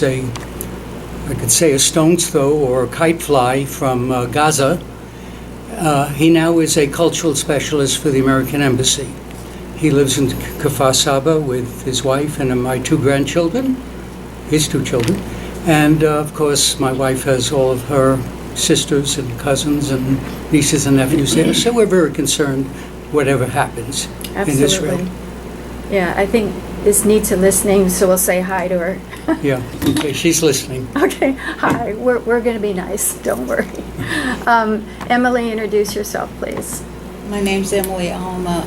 I could say a stone's throw or a kite fly from Gaza. He now is a cultural specialist for the American Embassy. He lives in Kfar Saba with his wife and my two grandchildren, his two children. And of course, my wife has all of her sisters and cousins and nieces and nephews there. So we're very concerned whatever happens in Israel. Yeah, I think this needs a listening, so we'll say hi to her. Yeah, okay, she's listening. Okay, hi. We're going to be nice. Don't worry. Emily, introduce yourself, please. My name's Emily Alma.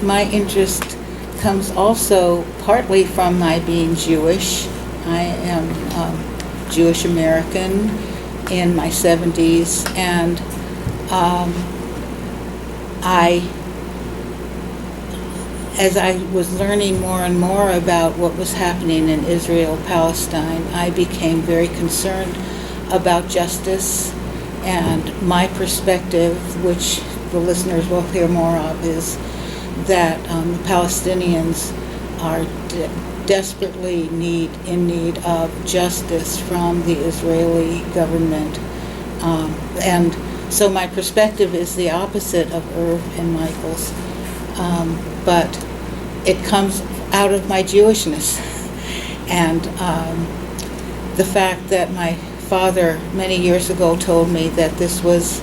My interest comes also partly from my being Jewish. I am Jewish American in my 70s, and as I was learning more and more about what was happening in Israel, Palestine, I became very concerned about justice, and my perspective, which the listeners will hear more of, is that the Palestinians are desperately in need of justice from the Israeli government. And so my perspective is the opposite of Irv and Michael's. But it comes out of my Jewishness. And the fact that my father many years ago told me that this was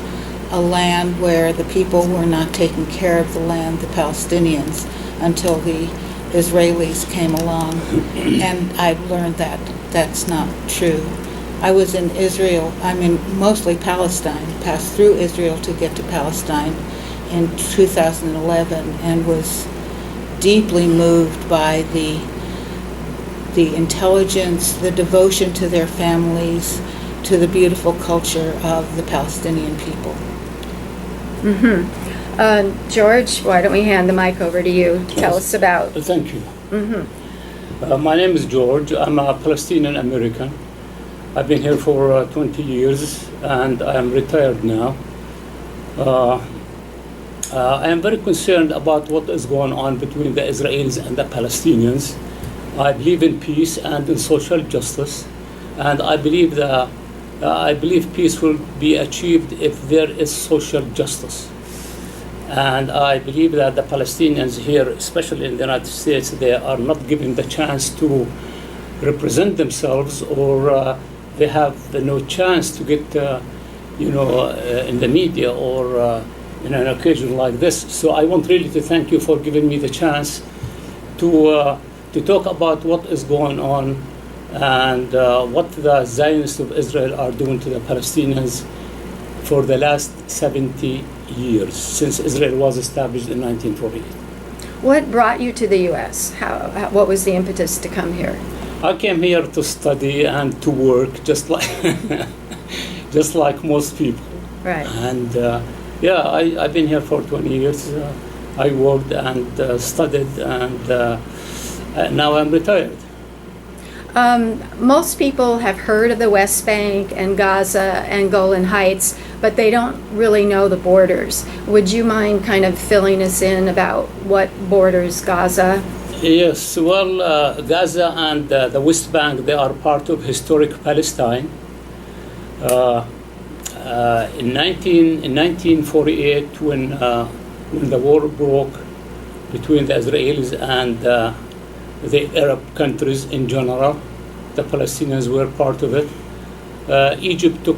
a land where the people were not taking care of the land, the Palestinians, until the Israelis came along. And I've learned that that's not true. I was in Israel, mostly Palestine, passed through Israel to get to Palestine in 2011, and was deeply moved by the intelligence, the devotion to their families, to the beautiful culture of the Palestinian people. Mm-hmm. George, why don't we hand the mic over to you to tell us about... Thank you. Mm-hmm. My name is George. I'm a Palestinian-American. I've been here for 20 years, and I am retired now. I am very concerned about what is going on between the Israelis and the Palestinians. I believe in peace and in social justice, and I believe peace will be achieved if there is social justice. And I believe that the Palestinians here, especially in the United States, they are not given the chance to represent themselves, or they have no chance to get, in the media or in an occasion like this. So I want really to thank you for giving me the chance to talk about what is going on and what the Zionists of Israel are doing to the Palestinians for the last 70 years, since Israel was established in 1948. What brought you to the U.S.? What was the impetus to come here? I came here to study and to work, just like just like most people. Right. And I've been here for 20 years. I worked and studied, and now I'm retired. Most people have heard of the West Bank and Gaza and Golan Heights, but they don't really know the borders. Would you mind kind of filling us in about what borders Gaza? Yes, well, Gaza and the West Bank, they are part of historic Palestine. In 1948, when the war broke between the Israelis and the Arab countries in general, the Palestinians were part of it. Egypt took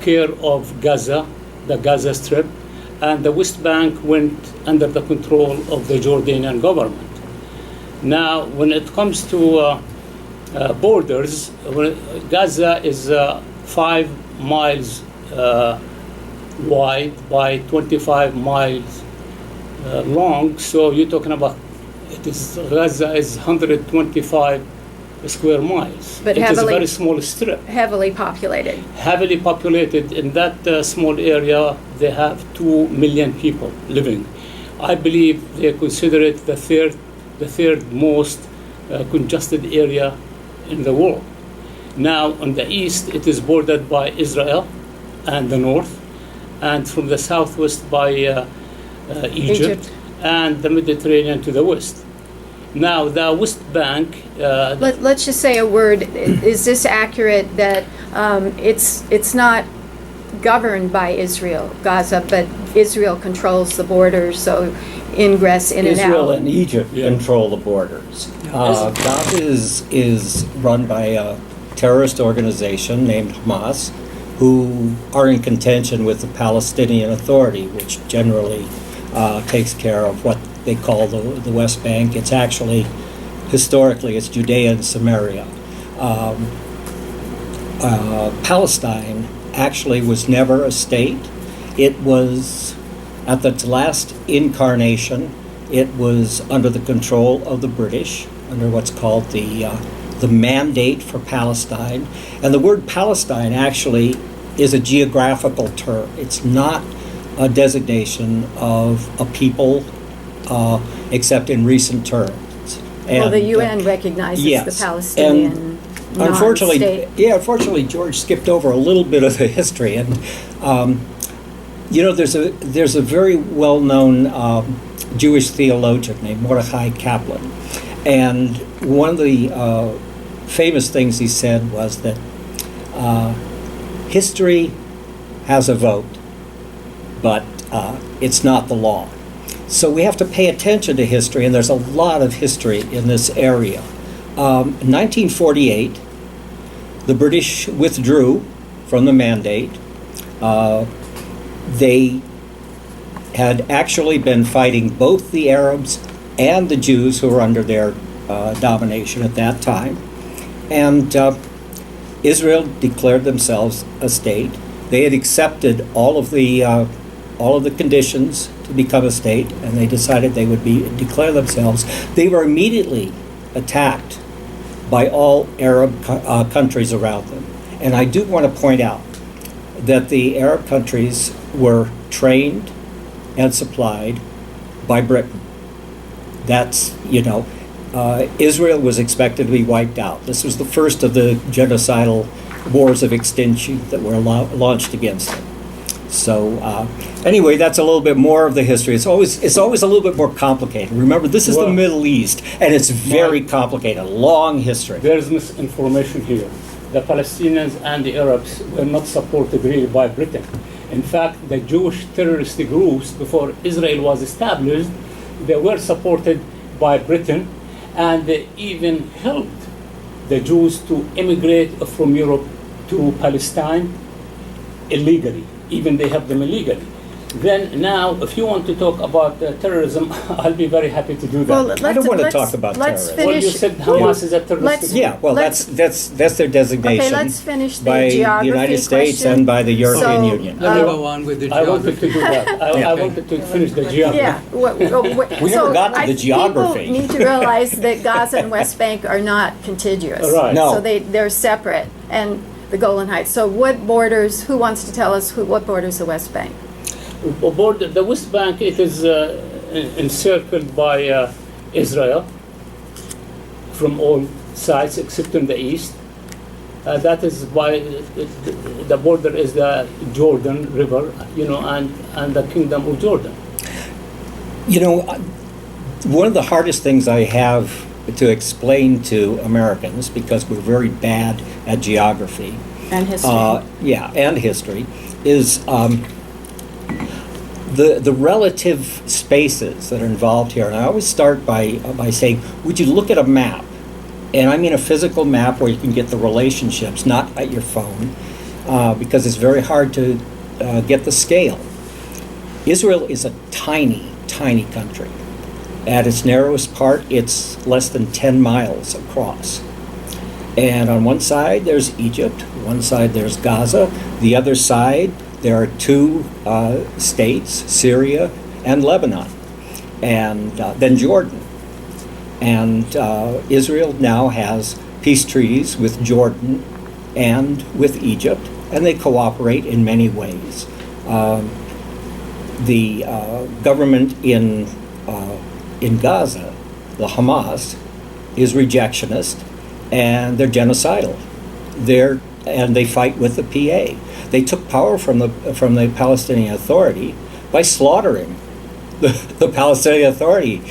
care of Gaza, the Gaza Strip, and the West Bank went under the control of the Jordanian government. Now, when it comes to borders, Gaza is 5 miles wide by 25 miles long, so you're talking about Gaza is 125 square miles. But it is a very small strip. Heavily populated. Heavily populated. In that small area, they have 2 million people living. I believe they consider it the third most congested area in the world. Now, on the east, it is bordered by Israel and the north, and from the southwest by Egypt and the Mediterranean to the west. Now, the West Bank, Let's just say a word. Is this accurate that it's not governed by Israel, Gaza, but Israel controls the border, so ingress in Israel and out? and Egypt Yeah. control the borders. Gaza is run by a terrorist organization named Hamas, who are in contention with the Palestinian Authority, which generally takes care of what they call the West Bank. It's actually, historically, it's Judea and Samaria. Palestine actually was never a state. It was, at its last incarnation, it was under the control of the British, under what's called the Mandate for Palestine. And the word Palestine actually is a geographical term. It's not a designation of a people, except in recent terms. Well, the And, UN recognizes yes, the Palestinian unfortunately, non-state. unfortunately, George skipped over a little bit of the history, and there's a very well-known Jewish theologian named Mordechai Kaplan, and one of the famous things he said was that history has a vote, but it's not the law. So we have to pay attention to history, and there's a lot of history in this area. In 1948, the British withdrew from the Mandate. They had actually been fighting both the Arabs and the Jews who were under their domination at that time. And Israel declared themselves a state. They had accepted all of the conditions to become a state, and they decided they would declare themselves. They were immediately attacked by all Arab countries around them. And I do want to point out that the Arab countries were trained and supplied by Britain. That's, Israel was expected to be wiped out. This was the first of the genocidal wars of extinction that were launched against them. So anyway, that's a little bit more of the history. It's always a little bit more complicated. Remember, this is the Well, Middle East, and it's very complicated, long history. there is misinformation here. The Palestinians and the Arabs were not supported really by Britain. In fact, the Jewish terrorist groups, before Israel was established, they were supported by Britain, and they even helped the Jews to immigrate from Europe to Palestine illegally. Even they helped them illegally. Then now, if you want to talk about terrorism, I'll be very happy to do that. Well, I don't want to talk about let's terrorism. Well, you finish. said Hamas is a terrorist let's- group. Yeah, well, Let's- that's their designation. Okay, let's finish the by geography the United States question. and by the European So, Union. Let me go on with the I wanted to geography. do that. I wanted to finish the geography. Yeah. We never got to the geography. People need to realize that Gaza and West Bank are not contiguous. Right. No. So they're separate, and the Golan Heights. So what borders, who wants to tell us what borders the West Bank? The West Bank, it is encircled by Israel from all sides except in the east. That is why the border is the Jordan River, and the Kingdom of Jordan. One of the hardest things I have to explain to Americans, because we're very bad at geography, And history. and history, is the relative spaces that are involved here. And I always start by saying, would you look at a map? And I mean a physical map where you can get the relationships, not at your phone, because it's very hard to get the scale. Israel is a tiny, tiny country. At its narrowest part, it's less than 10 miles across. And on one side, there's Egypt. One side, there's Gaza. The other side, there are two states, Syria and Lebanon, and then Jordan. And Israel now has peace treaties with Jordan and with Egypt, and they cooperate in many ways. The government in Gaza, the Hamas, is rejectionist, and they're genocidal. And they fight with the PA. They took power from the Palestinian Authority by slaughtering the Palestinian Authority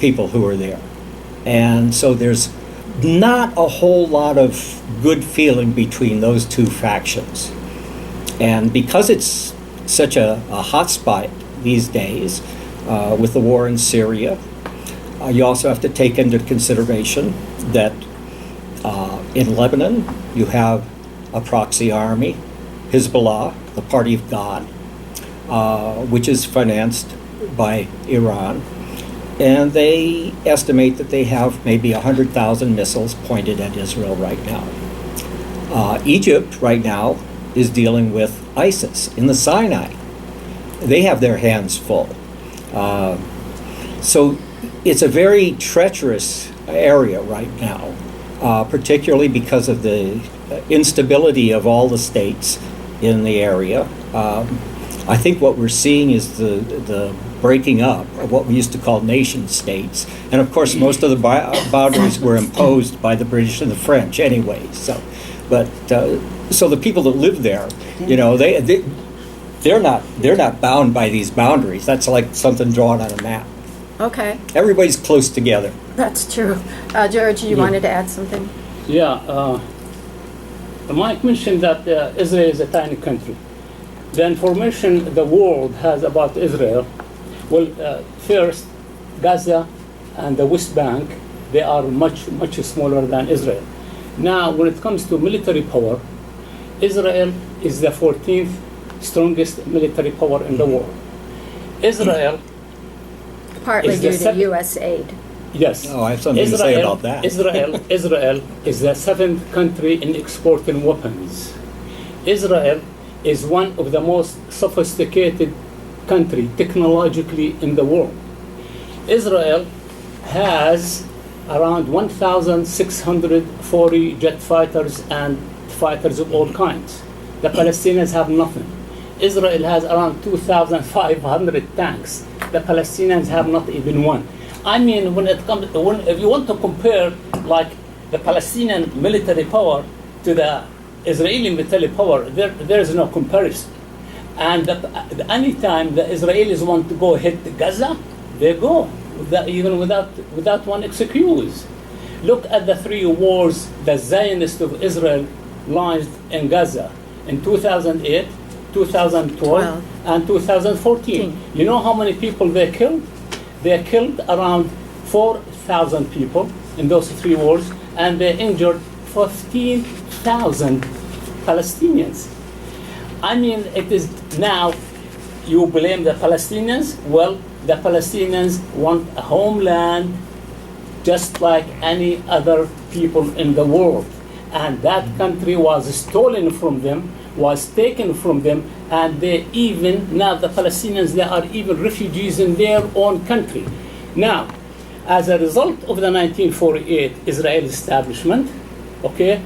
people who were there. And so there's not a whole lot of good feeling between those two factions. And because it's such a hot spot these days with the war in Syria, you also have to take into consideration that in Lebanon you have a proxy army, Hezbollah, the Party of God, which is financed by Iran. And they estimate that they have maybe 100,000 missiles pointed at Israel right now. Egypt right now is dealing with ISIS in the Sinai. They have their hands full. So it's a very treacherous area right now, particularly because of the instability of all the states in the area. I think what we're seeing is the breaking up of what we used to call nation states. And of course, most of the boundaries were imposed by the British and the French anyway. So the people that live there, you know, they're not bound by these boundaries. That's like something drawn on a map. Okay, Everybody's close together. that's true. George, you wanted to add something? Yeah, Mike mentioned that Israel is a tiny country. The information the world has about Israel, well, first, Gaza and the West Bank, they are much smaller than Israel. Now, when it comes to military power, Israel is the 14th strongest military power in the world. Israel, Partly Is the due to seven- U.S. aid. yes. Oh, I have something to say about that. Israel is the 7th country in exporting weapons. Israel is one of the most sophisticated country technologically in the world. Israel has around 1,640 jet fighters and fighters of all kinds. The Palestinians have nothing. Israel has around 2,500 tanks. The Palestinians have not even one. I mean, if you want to compare like the Palestinian military power to the Israeli military power, there is no comparison. And anytime the Israelis want to go hit Gaza, they go, even without one excuse. Look at the 3 wars the Zionists of Israel launched in Gaza in 2008, 2012, and 2014. You know how many people they killed? They killed around 4,000 people in those 3 wars, and they injured 15,000 Palestinians. I mean, it is now, you blame the Palestinians? Well, the Palestinians want a homeland just like any other people in the world. And that country was stolen from them, was taken from them, and now the Palestinians, they are even refugees in their own country. Now, as a result of the 1948 Israeli establishment, okay,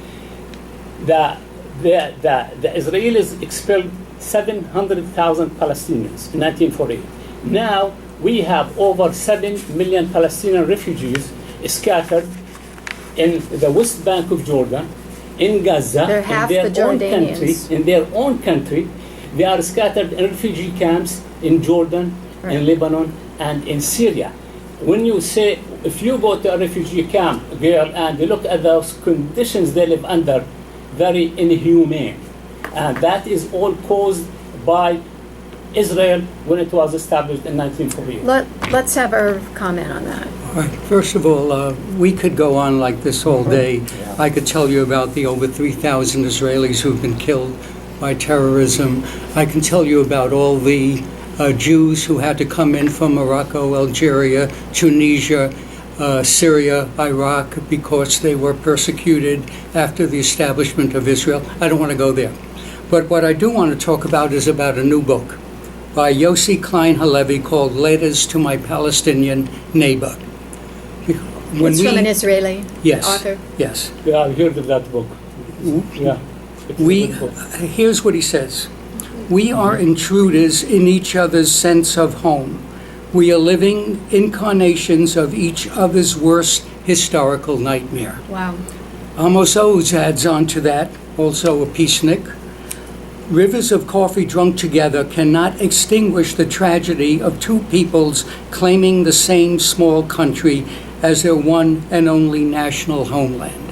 the Israelis expelled 700,000 Palestinians in 1948. Now we have over 7 million Palestinian refugees scattered in the West Bank of Jordan, in Gaza, They're half in the their own country. Jordanians. In their own country, they are scattered in refugee camps in Jordan, Right. in Lebanon, and in Syria. When you say, if you go to a refugee camp, Gayle, and you look at those conditions they live under, very inhumane. And that is all caused by Israel when it was established in 1948. Let's have Irv comment on that. All right. First of all, we could go on like this all day. I could tell you about the over 3,000 Israelis who've been killed by terrorism. I can tell you about all the Jews who had to come in from Morocco, Algeria, Tunisia, Syria, Iraq, because they were persecuted after the establishment of Israel. I don't want to go there. But what I do want to talk about is about a new book by Yossi Klein Halevi called Letters to My Palestinian Neighbor. It's from an Israeli Yes. author. Yes. Yeah, I heard of that book. Yeah. It's a good book. Here's what he says. We are intruders in each other's sense of home. We are living incarnations of each other's worst historical nightmare. Wow. Amos Oz adds on to that, also a peacenik. Rivers of coffee drunk together cannot extinguish the tragedy of two peoples claiming the same small country as their one and only national homeland.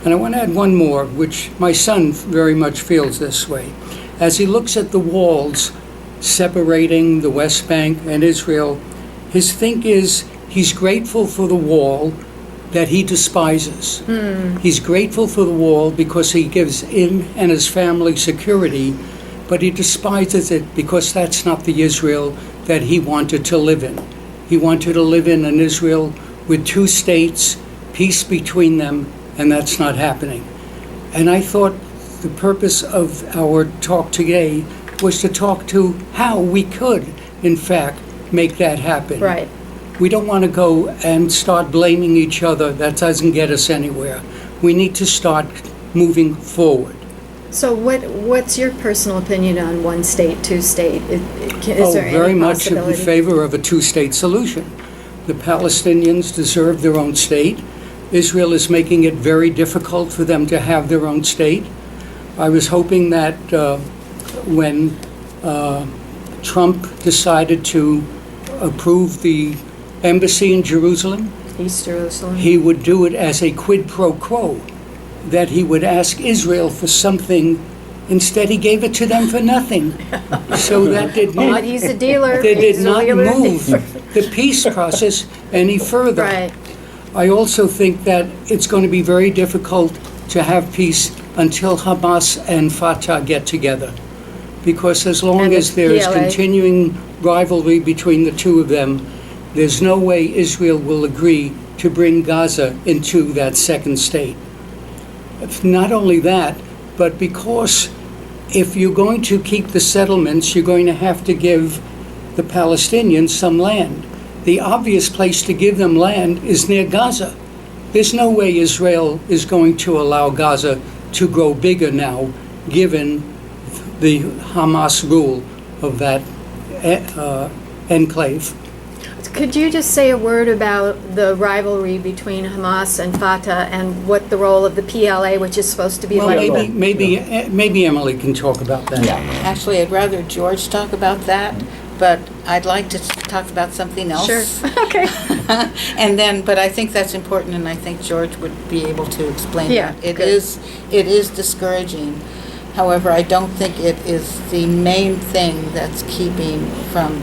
And I want to add one more, which my son very much feels this way. As he looks at the walls separating the West Bank and Israel, his think is he's grateful for the wall that he despises. He's grateful for the wall because he gives him and his family security, but he despises it because that's not the Israel that he wanted to live in. He wanted to live in an Israel with two states, peace between them, and that's not happening. And I thought the purpose of our talk today was to talk to how we could, in fact, make that happen. Right. We don't want to go and start blaming each other. That doesn't get us anywhere. We need to start moving forward. So what's your personal opinion on one state, two state? Is there Very any much in possibility? favor of a two-state solution. The Palestinians deserve their own state. Israel is making it very difficult for them to have their own state. I was hoping that when Trump decided to approve the embassy in Jerusalem, East Jerusalem? he would do it as a quid pro quo, that he would ask Israel for something. Instead, he gave it to them for nothing. So that did But not, he's a dealer. they did He's a not wheeler and move dealer. the peace process any further. Right. I also think that it's going to be very difficult to have peace until Hamas and Fatah get together. Because as long And the as there's PLA. continuing rivalry between the two of them, there's no way Israel will agree to bring Gaza into that second state. Not only that, but because if you're going to keep the settlements, you're going to have to give the Palestinians some land. The obvious place to give them land is near Gaza. There's no way Israel is going to allow Gaza to grow bigger now, given the Hamas rule of that enclave. Could you just say a word about the rivalry between Hamas and Fatah and what the role of the PLA, which is supposed to be Well, like maybe Emily can talk about that. Actually, I'd rather George talk about that, but I'd like to talk about something else. Sure. Okay. And then, but I think that's important, and I think George would be able to explain Yeah, that. It good. is discouraging. However, I don't think it is the main thing that's keeping from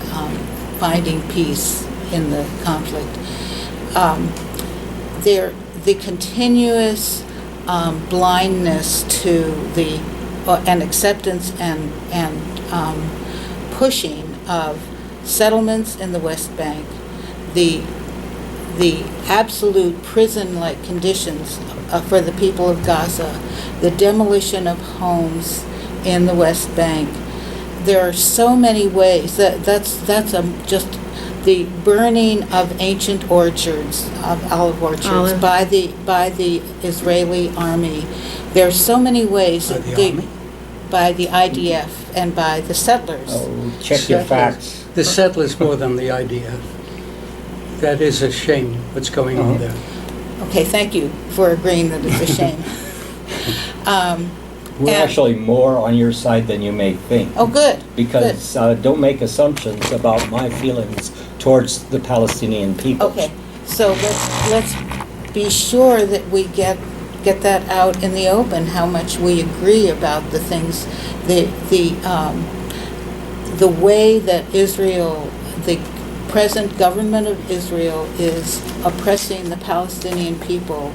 finding peace in the conflict. The continuous blindness to the and acceptance and pushing of settlements in the West Bank, the absolute prison-like conditions for the people of Gaza, the demolition of homes in the West Bank. There are so many ways that's just the burning of ancient orchards, of olive orchards, by the Israeli army. There are so many ways By the army? by the IDF and by the settlers. Oh, check your facts. The settlers more than the idea. That is a shame what's going on there. Okay, thank you for agreeing that it's a shame. We're And- actually more on your side than you may think. Oh, good. Because don't make assumptions about my feelings towards the Palestinian people. Okay, so let's be sure that we get that out in the open, how much we agree about the things, the way that Israel, the present government of Israel is oppressing the Palestinian people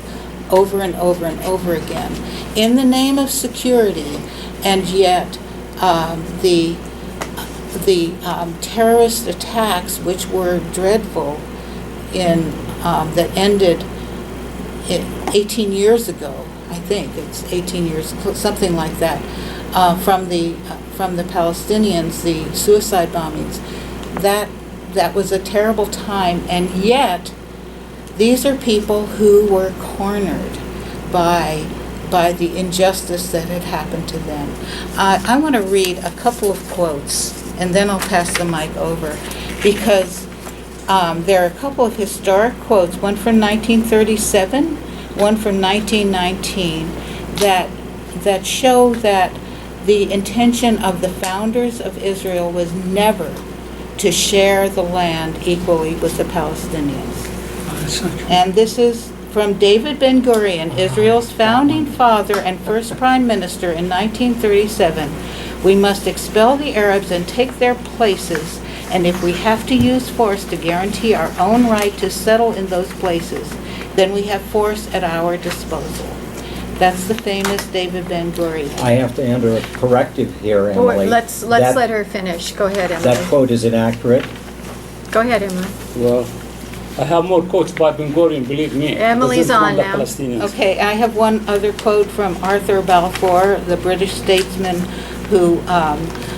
over and over and over again in the name of security, and yet the terrorist attacks, which were dreadful, that ended 18 years ago, I think it's 18 years, something like that, from the Palestinians, the suicide bombings. That was a terrible time, and yet these are people who were cornered by the injustice that had happened to them. I want to read a couple of quotes, and then I'll pass the mic over, because there are a couple of historic quotes, one from 1937, one from 1919, that show that the intention of the founders of Israel was never to share the land equally with the Palestinians. That's not true. And this is from David Ben-Gurion, Israel's founding father and first prime minister in 1937. We must expel the Arabs and take their places, and if we have to use force to guarantee our own right to settle in those places, then we have force at our disposal. That's the famous David Ben-Gurion. I have to enter a corrective here, Or Emily. let's That- let her finish. Go ahead, That Emily. quote is inaccurate. Go ahead, Emily. Well, I have more quotes by Ben Gurion, believe me. Emily's This is from on the now. Palestinians. Okay, I have one other quote from Arthur Balfour, the British statesman who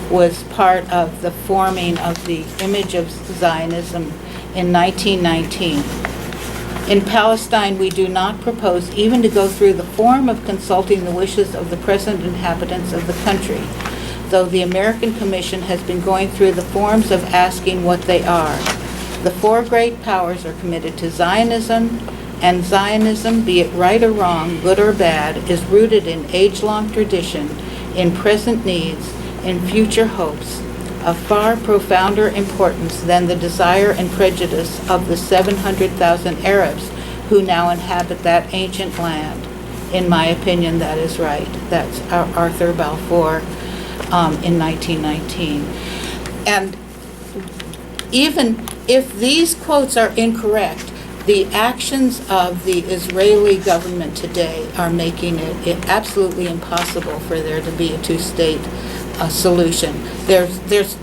was part of the forming of the image of Zionism in 1919. In Palestine, we do not propose even to go through the form of consulting the wishes of the present inhabitants of the country, though the American Commission has been going through the forms of asking what they are. The four great powers are committed to Zionism, and Zionism, be it right or wrong, good or bad, is rooted in age-long tradition, in present needs, in future hopes, of far profounder importance than the desire and prejudice of the 700,000 Arabs who now inhabit that ancient land. In my opinion, that is right. That's Arthur Balfour in 1919. And even if these quotes are incorrect, the actions of the Israeli government today are making it absolutely impossible for there to be a two-state solution. There's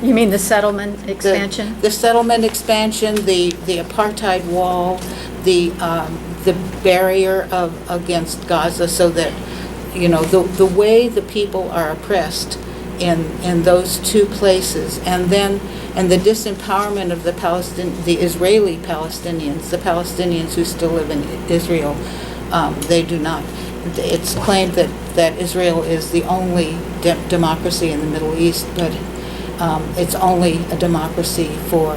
You mean the settlement expansion? the settlement expansion, the apartheid wall, the barrier against Gaza, so that the way the people are oppressed in those two places, and the disempowerment of the Israeli Palestinians, the Palestinians who still live in Israel, they do not. It's claimed that Israel is the only democracy in the Middle East, but it's only a democracy for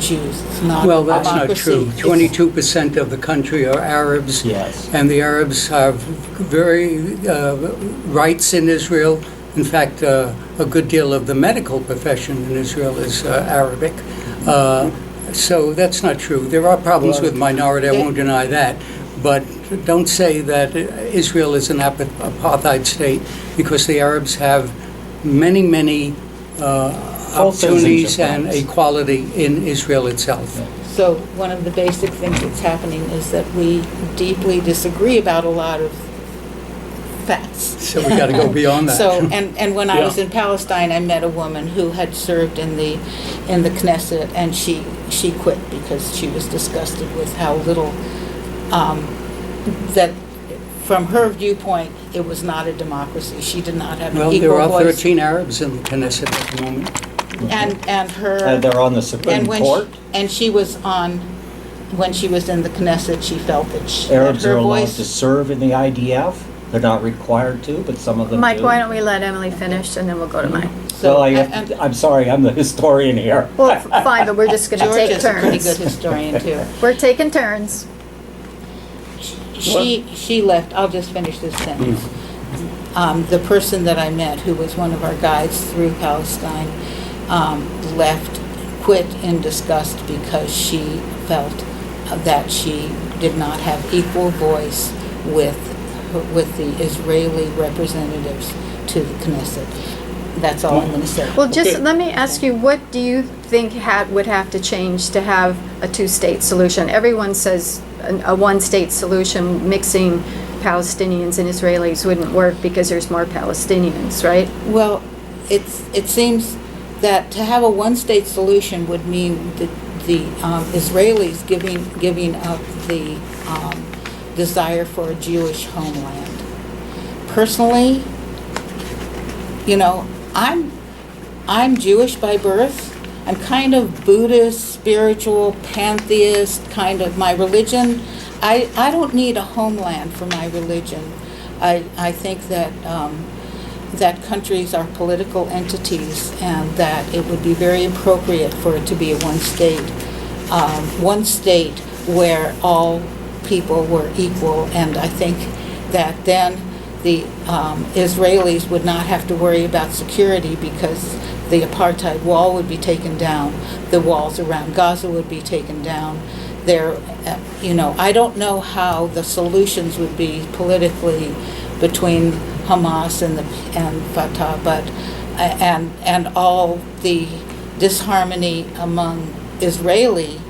Jews. It's not Well, a that's not democracy. true. It's- 22% of the country are Arabs. Yes. And the Arabs have very rights in Israel. In fact, a good deal of the medical profession in Israel is Arabic. So that's not true. There are problems with minority, I won't deny that. But don't say that Israel is an apartheid state, because the Arabs have many, many opportunities and equality in Israel itself. So one of the basic things that's happening is that we deeply disagree about a lot of facts. So we got to go beyond that. So, and when I Yeah. was in Palestine, I met a woman who had served in the Knesset, and she quit because she was disgusted with how little, that from her viewpoint, it was not a democracy. She did not have an Well, equal there are voice. 13 Arabs in the Knesset at the moment. And her... They're on the Supreme And when Court. and she was when she was in the Knesset, she felt that Arabs her are allowed voice... to serve in the IDF. They're not required to, but some of them Mike, do. why don't we let Emily finish, and then we'll go to Mike. So, Well, and I'm sorry, I'm the historian here. Well, fine, but we're just going to George take is a pretty good turns. historian, too. We're taking turns. She left, I'll just finish this sentence. The person that I met, who was one of our guides through Palestine, quit in disgust because she felt that she did not have equal voice with the Israeli representatives to the Knesset. That's all I'm going to say. Well, just Okay. let me ask you, what do you think would have to change to have a two-state solution? Everyone says a one-state solution, mixing Palestinians and Israelis wouldn't work because there's more Palestinians, right? Well, it seems that to have a one-state solution would mean that the Israelis giving up the desire for a Jewish homeland. Personally, I'm Jewish by birth. I'm kind of Buddhist, spiritual, pantheist, kind of my religion. I don't need a homeland for my religion. I think that that countries are political entities, and that it would be very appropriate for it to be a one state where all people were equal. And I think that then the Israelis would not have to worry about security, because the apartheid wall would be taken down, the walls around Gaza would be taken down, there, I don't know how the solutions would be politically between Hamas and Fatah, but and all the disharmony among Israeli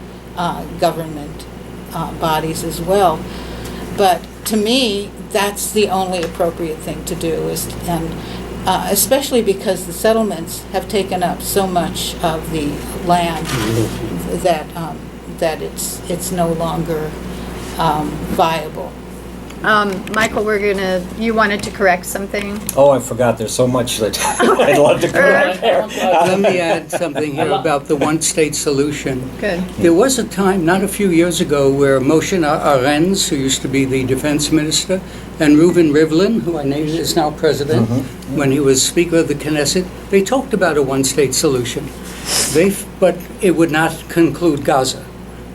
government bodies as well. But to me, that's the only appropriate thing to do, especially because the settlements have taken up so much of the land that it's no longer viable. Michael, you wanted to correct something? Oh, I forgot. There's so much that I'd love to correct there. Let me add something here about the one-state solution. Good. There was a time, not a few years ago, where Moshe Arens, who used to be the defense minister, and Reuven Rivlin, who I named is now president, when he was Speaker of the Knesset, they talked about a one-state solution. But it would not conclude Gaza.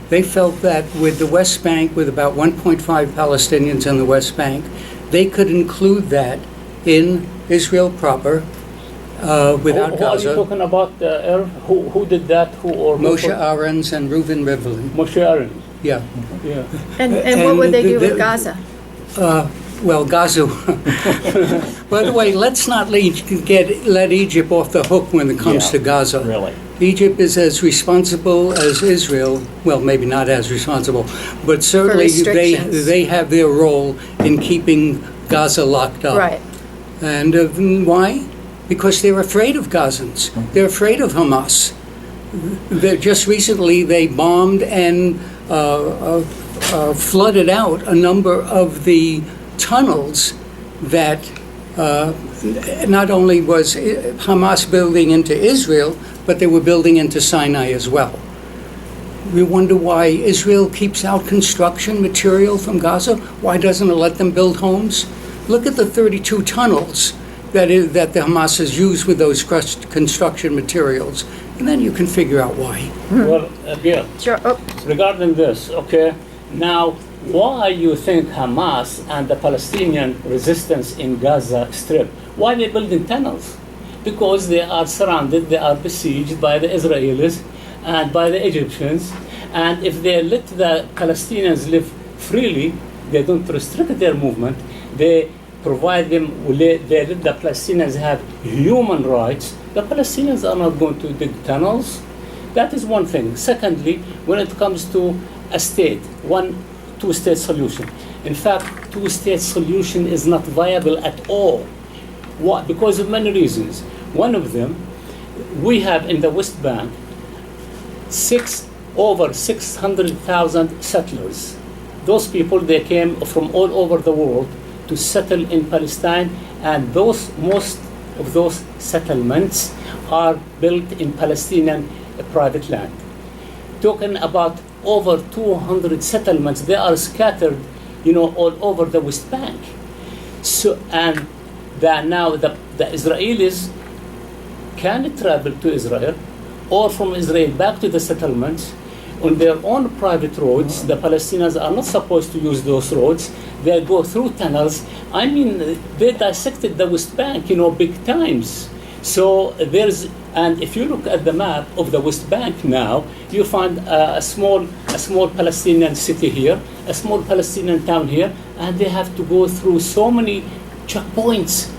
They felt that with the West Bank, with about 1.5 Palestinians in the West Bank, they could include that in Israel proper without Who are Gaza. you talking about, Irv? Who did that? Moshe Arens and Reuven Rivlin. Moshe Aaron. Yeah. Yeah. And what would they do with Gaza? Well, Gaza. By the way, let's not let Egypt off the hook when it comes to Gaza. Really. Egypt is as responsible as Israel. Well, maybe not as responsible, but certainly restrictions. they have their role in keeping Gaza locked up. Right. And why? Because they're afraid of Gazans. They're afraid of Hamas. Just recently, they bombed and flooded out a number of the tunnels that not only was Hamas building into Israel, but they were building into Sinai as well. We wonder why Israel keeps out construction material from Gaza. Why doesn't it let them build homes? Look at the 32 tunnels that the Hamas has used with those construction materials, and then you can figure out why. Well, Gayle, Sure. Oh, regarding this, okay, now, why you think Hamas and the Palestinian resistance in Gaza Strip, why they building tunnels? Because they are surrounded, they are besieged by the Israelis and by the Egyptians, and if they let the Palestinians live freely, they don't restrict their movement, they provide them, they let the Palestinians have human rights, the Palestinians are not going to dig tunnels. That is one thing. Secondly, when it comes to a state, two-state solution. In fact, two-state solution is not viable at all. Why? Because of many reasons. One of them, we have in the West Bank over 600,000 settlers. Those people, they came from all over the world to settle in Palestine, and most of those settlements are built in Palestinian private land. Talking about over 200 settlements, they are scattered, all over the West Bank. So, and now the Israelis can travel to Israel, or from Israel back to the settlements on their own private roads. The Palestinians are not supposed to use those roads. They go through tunnels. I mean, they dissected the West Bank, big times. So and if you look at the map of the West Bank now, you find a small Palestinian city here, a small Palestinian town here, and they have to go through so many checkpoints,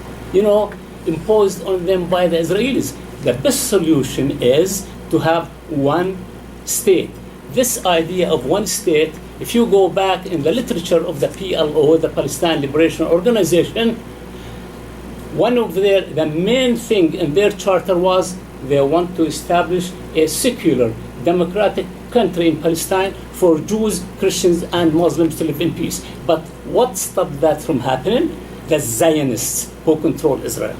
imposed on them by the Israelis. The best solution is to have one state. This idea of one state, if you go back in the literature of the PLO, the Palestine Liberation Organization, one of the main thing in their charter was they want to establish a secular, democratic country in Palestine for Jews, Christians, and Muslims to live in peace. But what stopped that from happening? The Zionists who control Israel.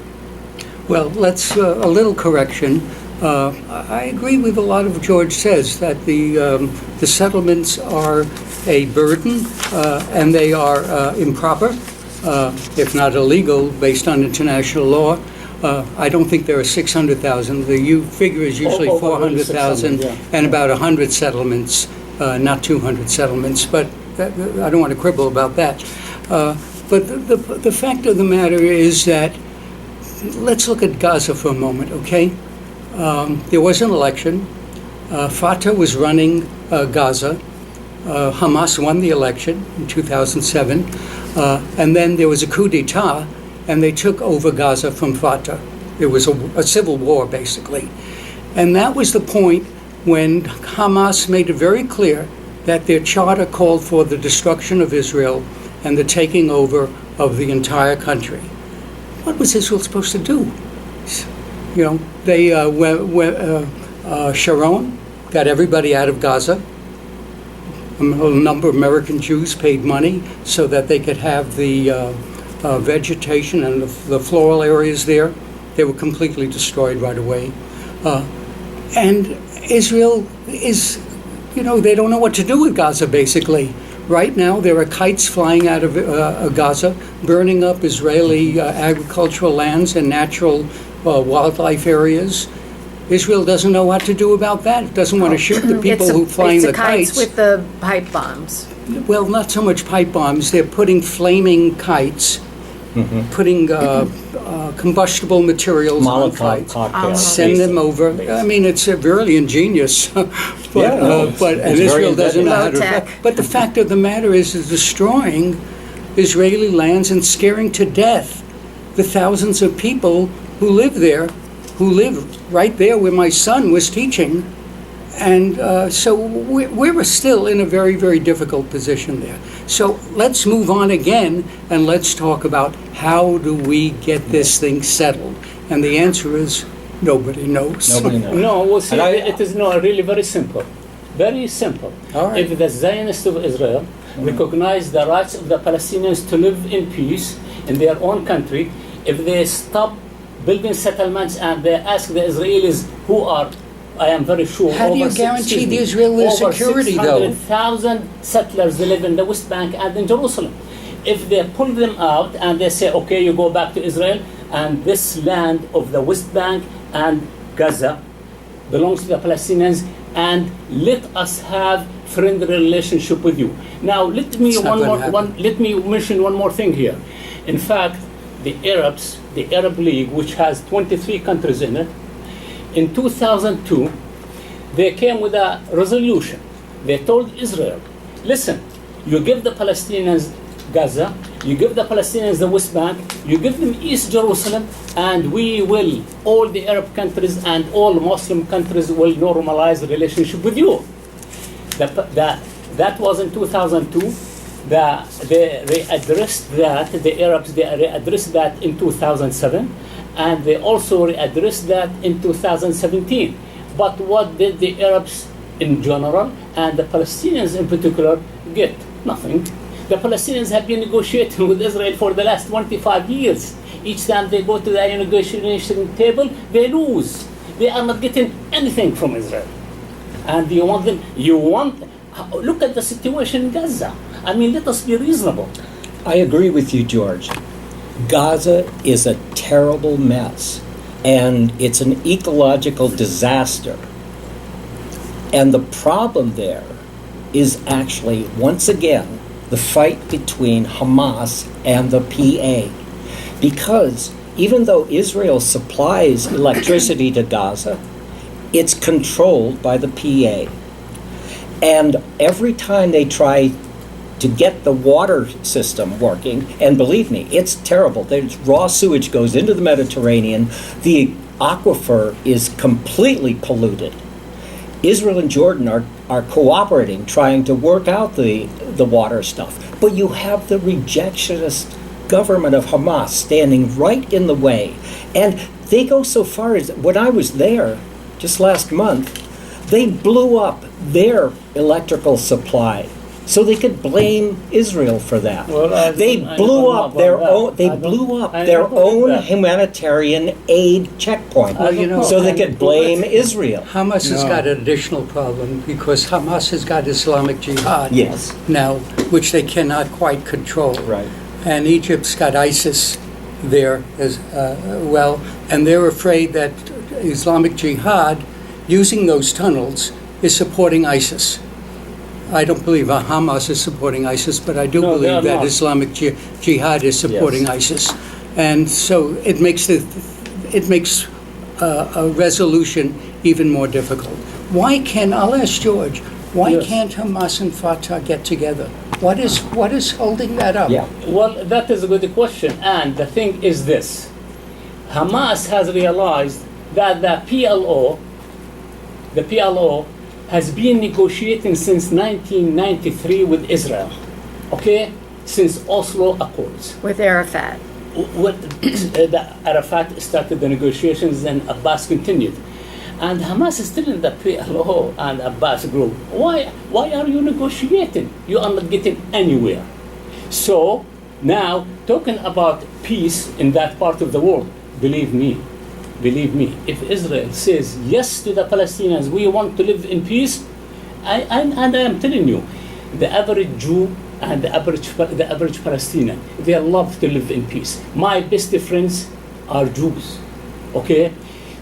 Well, let's a little correction. I agree with a lot of what George says, that the settlements are a burden and they are improper, if not illegal, based on international law. I don't think there are 600,000. The figure is usually 400,000 and about 100 settlements, not 200 settlements. But I don't want to quibble about that. But the fact of the matter is that, let's look at Gaza for a moment, okay? There was an election. Fatah was running Gaza. Hamas won the election in 2007, and then there was a coup d'etat, and they took over Gaza from Fatah. It was a civil war, basically. And that was the point when Hamas made it very clear that their charter called for the destruction of Israel and the taking over of the entire country. What was Israel supposed to do? You know, they Sharon got everybody out of Gaza. A number of American Jews paid money so that they could have the vegetation and the floral areas there. They were completely destroyed right away. And Israel is, you know, they don't know what to do with Gaza, basically. Right now, there are kites flying out of Gaza, burning up Israeli agricultural lands and natural wildlife areas. Israel doesn't know what to do about that. It doesn't want to shoot the people who flying the kites. It's the kites with the pipe bombs. Well, not so much pipe bombs. They're putting flaming kites, putting combustible materials on Molotov kites. cocktails. Send them over. I mean, it's really ingenious, but and Israel doesn't know how to. Low-tech. But the fact of the matter is destroying Israeli lands and scaring to death the thousands of people who live there, who live right there where my son was teaching, and so we're still in a very, very difficult position there. So let's move on again, and let's talk about how do we get this thing settled. And the answer is nobody knows. Nobody knows. No, well, see, And I- it is not really very simple. Very simple. All right. If the Zionists of Israel recognize the rights of the Palestinians to live in peace in their own country, if they stop building settlements and they ask the Israelis, who are, I am very sure, How do you guarantee the Israeli security, though? 600,000 settlers live in the West Bank and in Jerusalem. If they pull them out and they say, okay, you go back to Israel, and this land of the West Bank and Gaza belongs to the Palestinians, and let us have friendly relationship with you. Now, let me It's not gonna happen. let me mention one more thing here. In fact, the Arabs, the Arab League, which has 23 countries in it, in 2002, they came with a resolution. They told Israel, listen, you give the Palestinians Gaza, you give the Palestinians the West Bank, you give them East Jerusalem, and we will, all the Arab countries and all Muslim countries will normalize the relationship with you. That was in 2002. They readdressed that, the Arabs, they readdressed that in 2007, and they also readdressed that in 2017. But what did the Arabs in general and the Palestinians in particular get? Nothing. The Palestinians have been negotiating with Israel for the last 25 years. Each time they go to the negotiation table, they lose. They are not getting anything from Israel. And look at the situation in Gaza. I mean, let us be reasonable. I agree with you, George. Gaza is a terrible mess, and it's an ecological disaster. And the problem there is actually, once again, the fight between Hamas and the PA. Because even though Israel supplies electricity to Gaza, it's controlled by the PA. And every time they try to get the water system working, and believe me, it's terrible. There's raw sewage goes into the Mediterranean. The aquifer is completely polluted. Israel and Jordan are cooperating, trying to work out the water stuff. But you have the rejectionist government of Hamas standing right in the way. And they go so far as, when I was there just last month, they blew up their electrical supply so they could blame Israel for that. Well, They blew up their own humanitarian aid checkpoint Well, you know, so they could blame Israel. Hamas has got an additional problem because Hamas has got Islamic Jihad Yes. now, which they cannot quite control. Right. And Egypt's got ISIS there as well, and they're afraid that Islamic Jihad, using those tunnels, is supporting ISIS. I don't believe Hamas is supporting ISIS, but I do No, they believe are that not. Islamic Jihad is supporting Yes. ISIS, and so it makes a resolution even more difficult. I'll ask George, Why Yes. can't Hamas and Fatah get together? What is holding that up? Yeah. Well, that is a good question. And the thing is this. Hamas has realized that the PLO has been negotiating since 1993 with Israel, okay? Since Oslo Accords. With Arafat. When the Arafat started the negotiations and Abbas continued. And Hamas is still in the PLO and Abbas group. Why are you negotiating? You are not getting anywhere. So now, talking about peace in that part of the world, believe me, if Israel says yes to the Palestinians, we want to live in peace, I am telling you, the average Jew and the average Palestinian, they love to live in peace. My best friends are Jews, okay?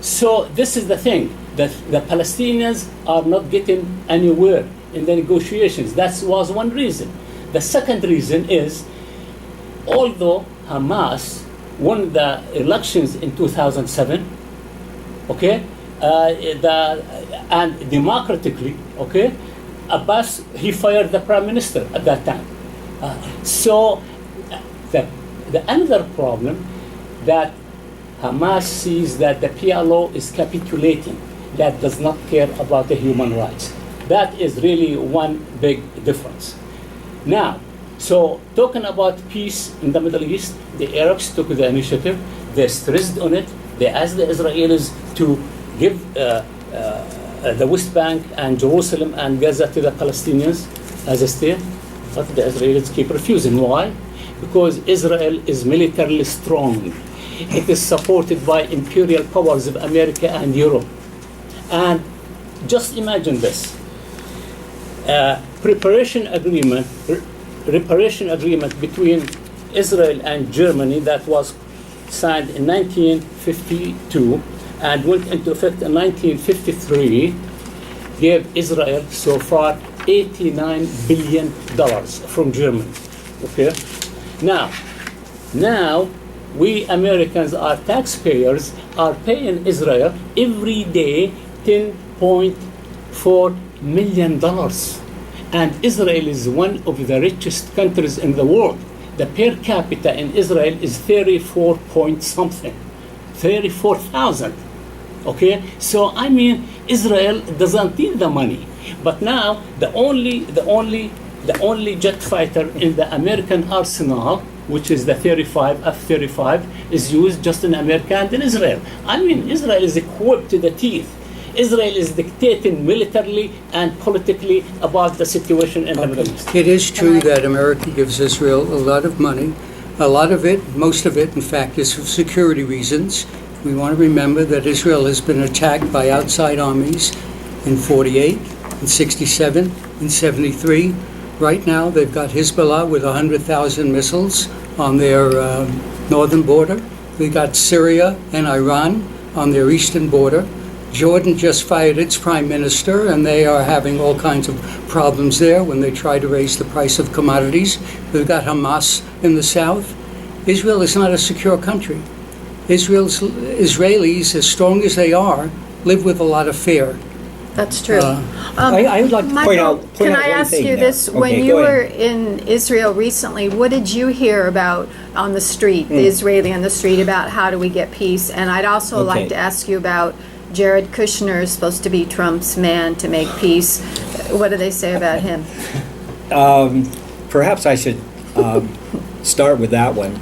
So this is the thing, that the Palestinians are not getting anywhere in the negotiations. That was one reason. The second reason is, although Hamas won the elections in 2007, okay, and democratically, okay, Abbas, he fired the prime minister at that time. So the another problem that Hamas sees that the PLO is capitulating, that does not care about the human rights. That is really one big difference. Now, so talking about peace in the Middle East, the Arabs took the initiative, they stressed on it, they asked the Israelis to give the West Bank and Jerusalem and Gaza to the Palestinians as a state, but the Israelis keep refusing. Why? Because Israel is militarily strong. It is supported by imperial powers of America and Europe. And just imagine this. Reparation agreement between Israel and Germany that was signed in 1952 and went into effect in 1953 gave Israel so far $89 billion from Germany. Okay? Now, we Americans, our taxpayers, are paying Israel every day $10.4 million. And Israel is one of the richest countries in the world. The per capita in Israel is 34 point something, 34,000. Okay, so I mean, Israel doesn't need the money. But now the only jet fighter in the American arsenal, which is the F-35, is used just in America and in Israel. I mean, Israel is equipped to the teeth. Israel is dictating militarily and politically about the situation in the Middle East. It is true that America gives Israel a lot of money. A lot of it, most of it, in fact, is for security reasons. We want to remember that Israel has been attacked by outside armies in 48, in 67, in 73. Right now, they've got Hezbollah with 100,000 missiles on their northern border. They've got Syria and Iran on their eastern border. Jordan just fired its prime minister, and they are having all kinds of problems there when they try to raise the price of commodities. We've got Hamas in the south. Israel is not a secure country. Israelis, as strong as they are, live with a lot of fear. That's true. I would like to point Michael, out can I one ask thing you there. this? Okay, When go you were ahead. in Israel recently, what did you hear about on the street, the Israeli on the street, about how do we get peace? And I'd also like Okay. to ask you about Jared Kushner is supposed to be Trump's man to make peace. What do they say about him? Perhaps I should start with that one.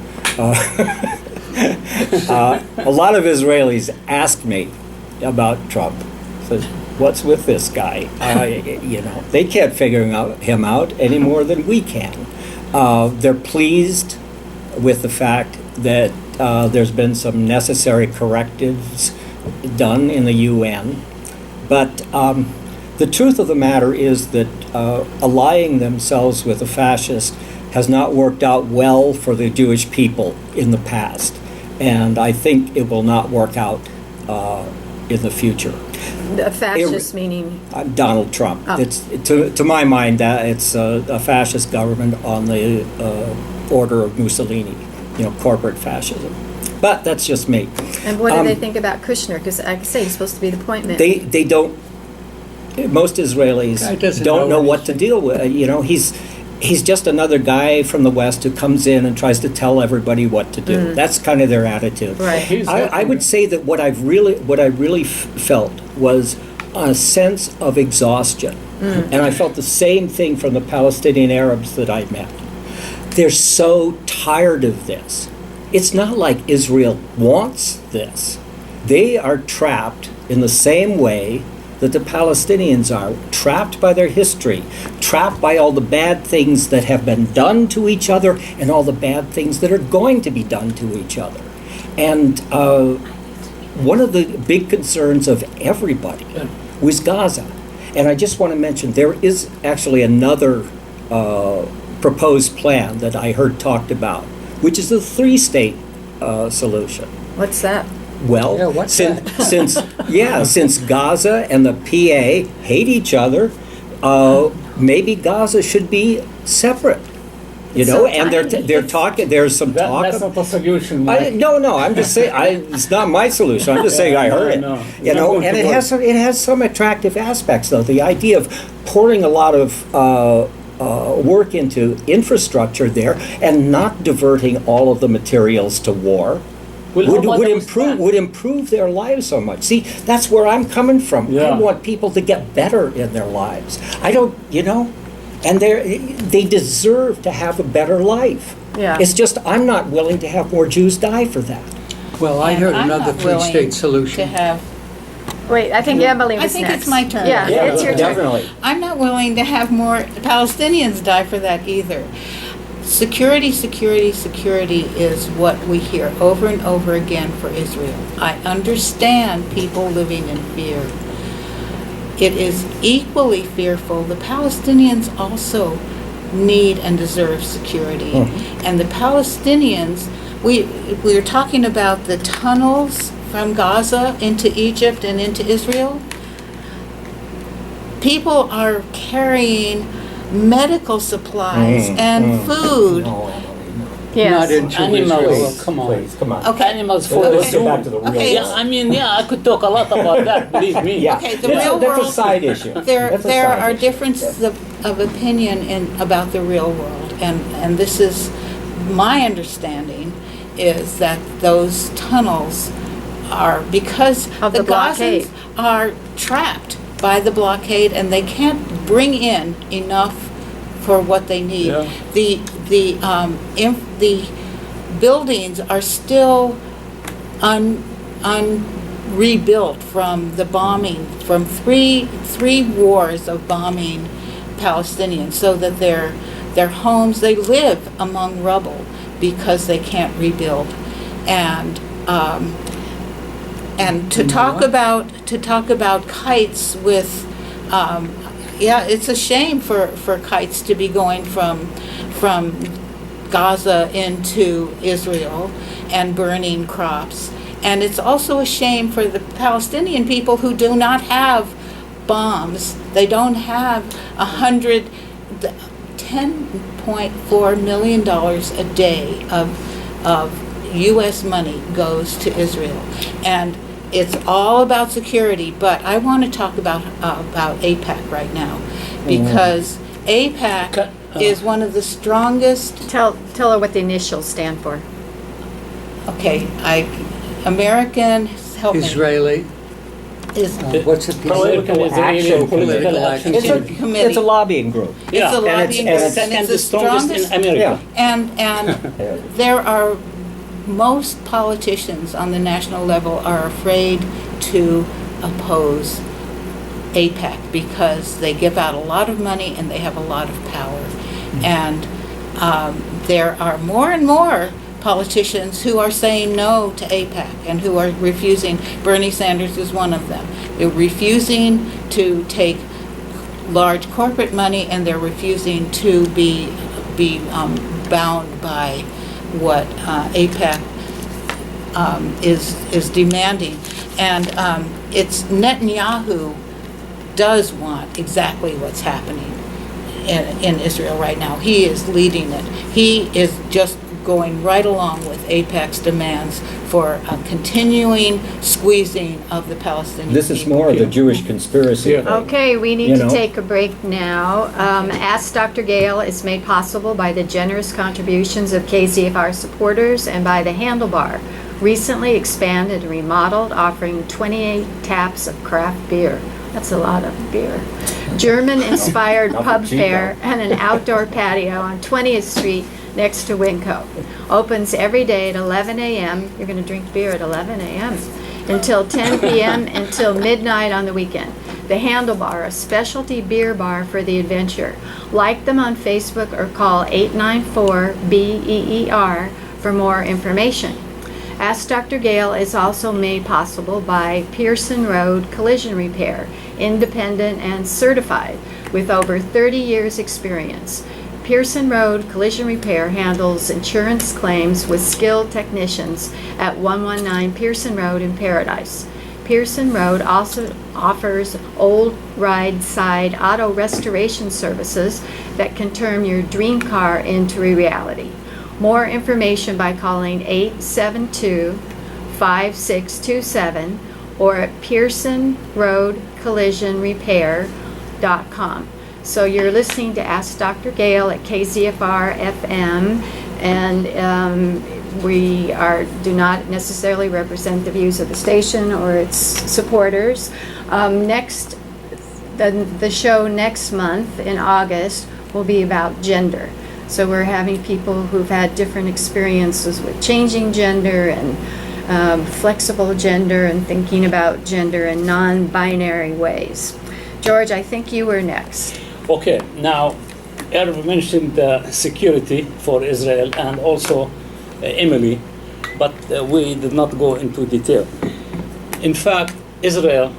A lot of Israelis ask me about Trump. Says, what's with this guy? They can't figure him out any more than we can. They're pleased with the fact that there's been some necessary correctives done in the UN. But the truth of the matter is that allying themselves with a fascist has not worked out well for the Jewish people in the past. And I think it will not work out in the future. A fascist meaning? Donald Trump. Oh. It's to my mind that it's a fascist government on the order of Mussolini, corporate fascism. But that's just me. And what do they think about Kushner? Because I say he's supposed to be the point man. They don't. most Israelis Guy doesn't don't know know what to deal with. He's just another guy from the West who comes in and tries to tell everybody what to do. That's kind of their attitude. Right. I would say that what I really felt was a sense of exhaustion, and I felt the same thing from the Palestinian Arabs that I met. They're so tired of this. It's not like Israel wants this. They are trapped in the same way that the Palestinians are, trapped by their history, trapped by all the bad things that have been done to each other and all the bad things that are going to be done to each other. And one of the big concerns of everybody was Gaza. And I just want to mention, there is actually another proposed plan that I heard talked about, which is the three-state solution. What's that? Well, Yeah, what's since Gaza and the PA hate each other, maybe Gaza should be separate. So And they're talking. There's some talk. That's not a solution. No. I'm just saying. It's not my solution. I'm just saying I heard it. No. It's not going And to work. it has some attractive aspects, though. The idea of pouring a lot of work into infrastructure there and not diverting all of the materials to war would improve their lives so much. See, that's where I'm coming from. Yeah. I want people to get better in their lives. I don't, and they deserve to have a better life. Yeah. It's just I'm not willing to have more Jews die for that. Well, I And heard I'm another not willing three-state To solution. have, Wait, I think Emily was I think next. it's my turn. Yeah, it's your turn. Definitely. I'm not willing to have more Palestinians die for that either. Security is what we hear over and over again for Israel. I understand people living in fear. It is equally fearful. The Palestinians also need and deserve security. And the Palestinians, we were talking about the tunnels from Gaza into Egypt and into Israel. People are carrying medical supplies and food. Not Yes. into Animals. Israel. Come on. Please, come on. Okay. Animals for Let's the get back zoo. to the real Okay. Yeah, I could talk a lot about that. Believe me. Yeah, Okay, the that's, real that's world- a side issue. There That's a are side issue. differences of opinion about the real world, and this is my understanding is that those tunnels are because Of the Gazans blockade. are trapped by the blockade and they can't bring in enough for what they need. Yeah. The buildings are still rebuilt from the bombing, from three wars of bombing Palestinians, so that their homes, they live among rubble because they can't rebuild. And to talk about kites with, it's a shame for kites to be going from Gaza into Israel and burning crops. And it's also a shame for the Palestinian people who do not have bombs. They don't have $10.4 million a day of U.S. money goes to Israel. And it's all about security, but I want to talk about AIPAC right now, because AIPAC is one of the strongest. Tell her what the initials stand for. Okay, American, help me. Israeli. What's it? Political Action political action. It's a lobbying group. It's a lobbying group, and Second it's the strongest strongest. in America. And there are, most politicians on the national level are afraid to oppose AIPAC because they give out a lot of money and they have a lot of power. And there are more and more politicians who are saying no to AIPAC and who are refusing. Bernie Sanders is one of them. They're refusing to take large corporate money, and they're refusing to be bound by what AIPAC is demanding. And it's Netanyahu does want exactly what's happening in Israel right now. He is leading it. He is just going right along with AIPAC's demands for a continuing squeezing of the Palestinian This is people. more of the Jewish conspiracy Yeah. thing. Okay, we need You to know? take a break now. Ask Dr. Gayle is made possible by the generous contributions of KZFR supporters and by the Handlebar, recently expanded and remodeled, offering 28 taps of craft beer. That's a lot of beer. German-inspired Not pub cheap, fare and an outdoor patio on 20th Street next to Winco. Opens every day at 11 a.m. You're going to drink beer at 11 a.m. until 10 p.m. until midnight on the weekend. The Handlebar, a specialty beer bar for the adventure. Like them on Facebook or call 894-BEER for more information. Ask Dr. Gayle is also made possible by Pearson Road Collision Repair, independent and certified with over 30 years experience. Pearson Road Collision Repair handles insurance claims with skilled technicians at 119 Pearson Road in Paradise. Pearson Road also offers old ride side auto restoration services that can turn your dream car into a reality. More information by calling 872-5627 or at pearsonroadcollisionrepair.com. So you're listening to Ask Dr. Gayle at KZFR FM, and we do not necessarily represent the views of the station or its supporters. The show next month in August will be about gender. So we're having people who've had different experiences with changing gender and flexible gender and thinking about gender in non-binary ways. George, I think you were next. Okay, now, Irv mentioned security for Israel and also Emily, but we did not go into detail. In fact, Israel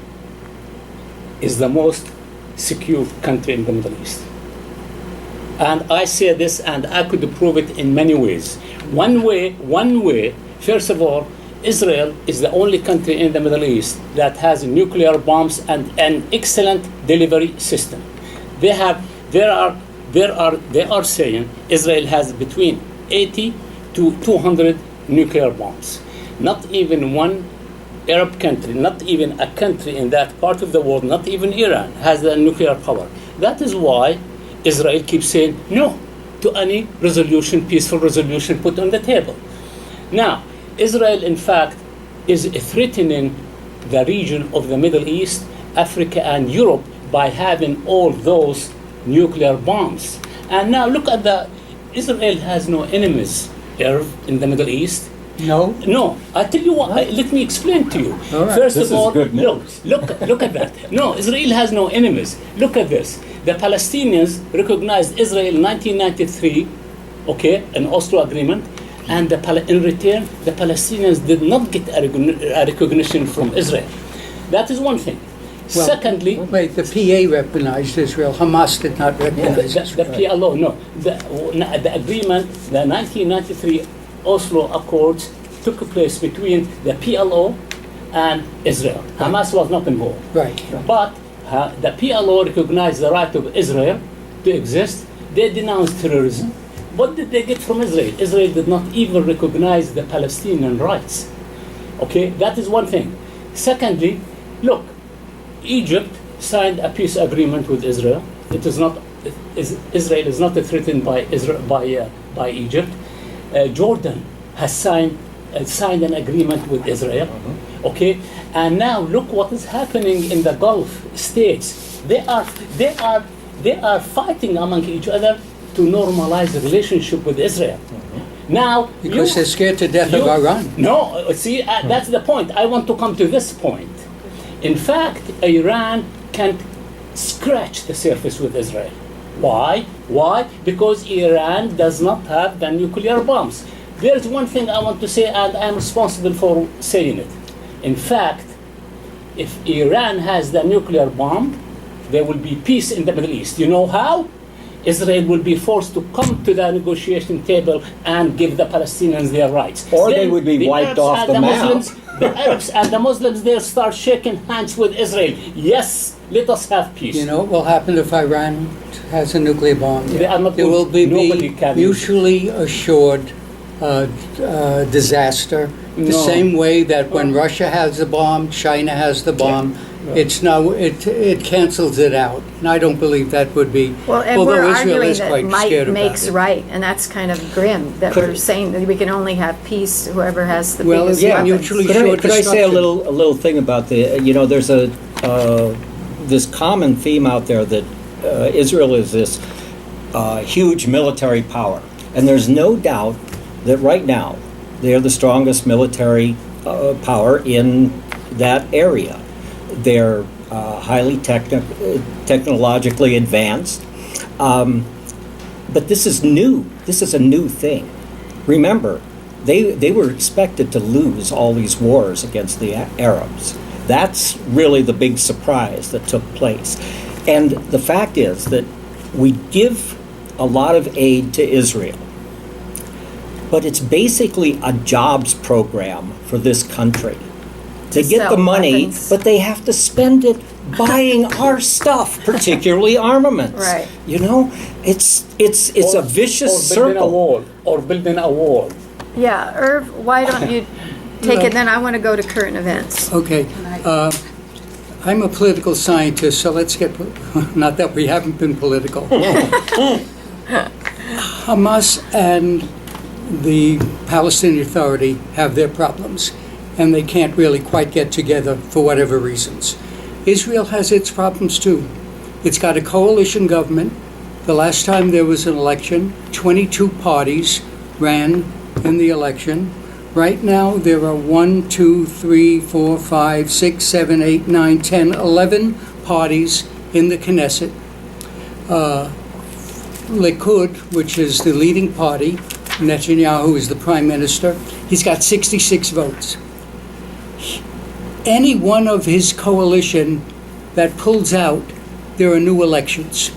is the most secure country in the Middle East. And I say this, and I could prove it in many ways. One way, first of all, Israel is the only country in the Middle East that has nuclear bombs and an excellent delivery system. They are saying Israel has between 80 to 200 nuclear bombs. Not even one Arab country, not even a country in that part of the world, not even Iran, has the nuclear power. That is why Israel keeps saying no to any resolution, peaceful resolution put on the table. Now, Israel, in fact, is threatening the region of the Middle East, Africa, and Europe by having all those nuclear bombs. And now look at Israel has no enemies, Irv, in the Middle East. No? No, I tell you what. Let me explain to you. All right. First This of all, is good news. look at that. No, Israel has no enemies. Look at this. The Palestinians recognized Israel in 1993, okay, an Oslo agreement, and in return, the Palestinians did not get a recognition from Israel. That is one thing. Well, Secondly, wait, the PA recognized Israel. Hamas did not recognize the Israel. PLO, no. The agreement, the 1993 Oslo Accords took place between the PLO and Israel. Hamas was not involved. Right. But the PLO recognized the right of Israel to exist. They denounced terrorism. What did they get from Israel? Israel did not even recognize the Palestinian rights. Okay, that is one thing. Secondly, look, Egypt signed a peace agreement with Israel. Israel is not threatened by Egypt. Jordan has signed an agreement with Israel. Okay, and now look what is happening in the Gulf states. They are fighting among each other to normalize the relationship with Israel. Now, Because they're scared to death of Iran. No, see, that's the point. I want to come to this point. In fact, Iran can't scratch the surface with Israel. Why? Why? Because Iran does not have the nuclear bombs. There's one thing I want to say, and I'm responsible for saying it. In fact, if Iran has the nuclear bomb, there will be peace in the Middle East. You know how? Israel will be forced to come to the negotiation table and give the Palestinians their rights. Or Then they would be the wiped Arabs off and the map. Muslims, the Arabs and the Muslims, they'll start shaking hands with Israel. Yes, let us have peace. You know what will happen if Iran has a nuclear bomb? They are not There going- will be nobody can- mutually assured disaster. The No. same way that when Russia has the bomb, China has the bomb. It's now it cancels it out, and I don't believe that would be. Well, and although we're Israel arguing is that quite might scared about makes it. right, and that's kind of grim, that Could- we're saying that we can only have peace, whoever has the Well, biggest yeah, weapons. mutually Could I, assured could I say a destruction. little thing about there's this common theme out there that Israel is this huge military power. And there's no doubt that right now they're the strongest military power in that area. They're highly technologically advanced. But this is new. This is a new thing. Remember, they were expected to lose all these wars against the Arabs. That's really the big surprise that took place. And the fact is that we give a lot of aid to Israel, but it's basically a jobs program for this country. They get the sell money, weapons. but they have to spend it buying our stuff, particularly armaments. Right. You know, it's a vicious or building a circle. wall, or building a wall. Yeah, Irv, why don't you take it, then I want to go to current events. Okay. I'm a political scientist, so let's get, not that we haven't been political. Hamas and the Palestinian Authority have their problems, and they can't really quite get together for whatever reasons. Israel has its problems too. It's got a coalition government. The last time there was an election, 22 parties ran in the election. Right now, there are 1, 2, 3, 4, 5, 6, 7, 8, 9, 10, 11 parties in the Knesset. Likud, which is the leading party, Netanyahu is the prime minister, he's got 66 votes. Any one of his coalition that pulls out, there are new elections.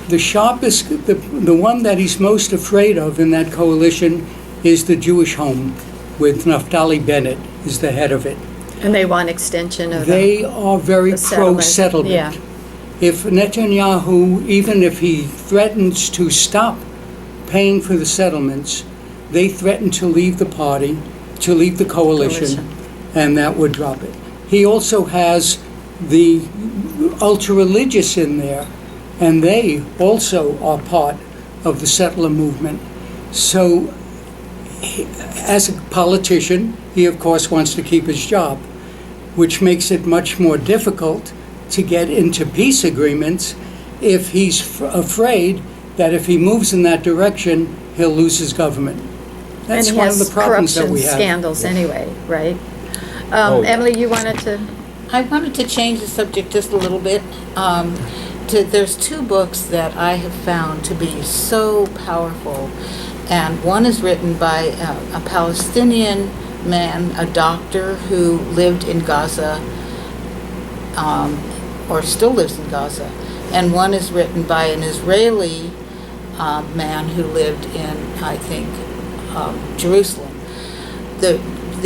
The sharpest, the one that he's most afraid of in that coalition is the Jewish home, with Naftali Bennett is the head of it. And they want extension of They are very the settlement. pro-settlement. Yeah. If Netanyahu, even if he threatens to stop paying for the settlements, they threaten to leave the party, to leave the coalition, and that would drop it. He also has the ultra-religious in there, and they also are part of the settler movement. So, as a politician, he of course wants to keep his job, which makes it much more difficult to get into peace agreements if he's afraid that if he moves in that direction, he'll lose his government. That's And he one of has the problems that corruption we have. scandals anyway, right? Oh, yeah. Emily, you wanted to, I wanted to change the subject just a little bit. There's two books that I have found to be so powerful, and one is written by a Palestinian man, a doctor who lived in Gaza, or still lives in Gaza, and one is written by an Israeli man who lived in, I think, Jerusalem. The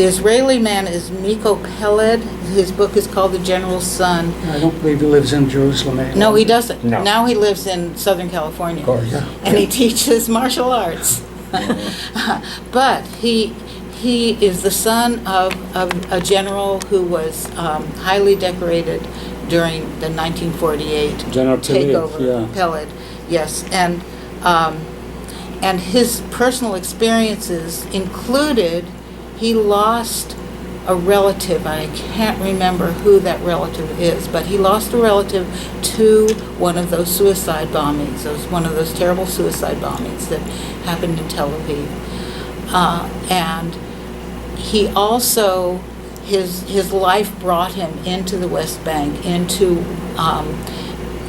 Israeli man is Miko Peled. His book is called The General's Son. I don't believe he lives in Jerusalem anymore. No, he doesn't. No. Now he lives in Southern California. Of course. Yeah. And he teaches martial arts. But he is the son of a general who was highly decorated during the 1948 General Peled, takeover. yeah. Peled, yes. And his personal experiences included he lost a relative. I can't remember who that relative is, but he lost a relative to one of those suicide bombings, one of those terrible suicide bombings that happened in Tel Aviv. And he also, his life brought him into the West Bank, into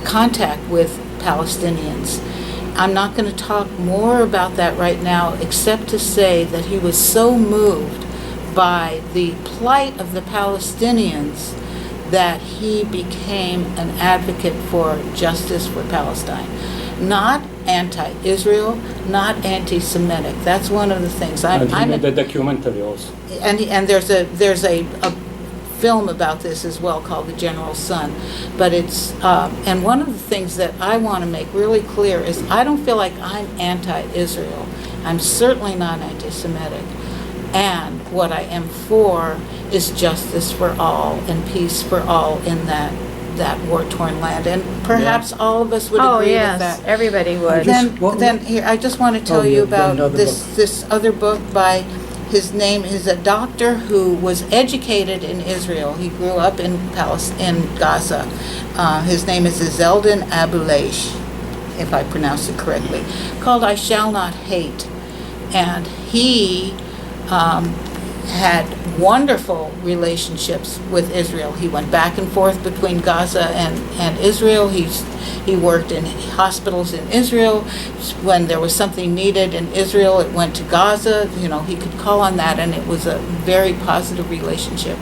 contact with Palestinians. I'm not going to talk more about that right now, except to say that he was so moved by the plight of the Palestinians that he became an advocate for justice for Palestine. Not anti-Israel, not anti-Semitic. That's one of the things. And he made a documentary also. And there's a film about this as well called The General's Son. But it's, and one of the things that I want to make really clear is I don't feel like I'm anti-Israel. I'm certainly not anti-Semitic. And what I am for is justice for all and peace for all in that war-torn land. And perhaps all of us would Oh, agree yes, with that. everybody would. Then here, I just want to tell you about another this other book by, his name is a doctor who was educated in Israel. He grew up in Gaza. His name is Zeldin Abuleish, if I pronounce it correctly, called I Shall Not Hate. And he had wonderful relationships with Israel. He went back and forth between Gaza and Israel. He worked in hospitals in Israel. When there was something needed in Israel, it went to Gaza. You know, he could call on that, and it was a very positive relationship.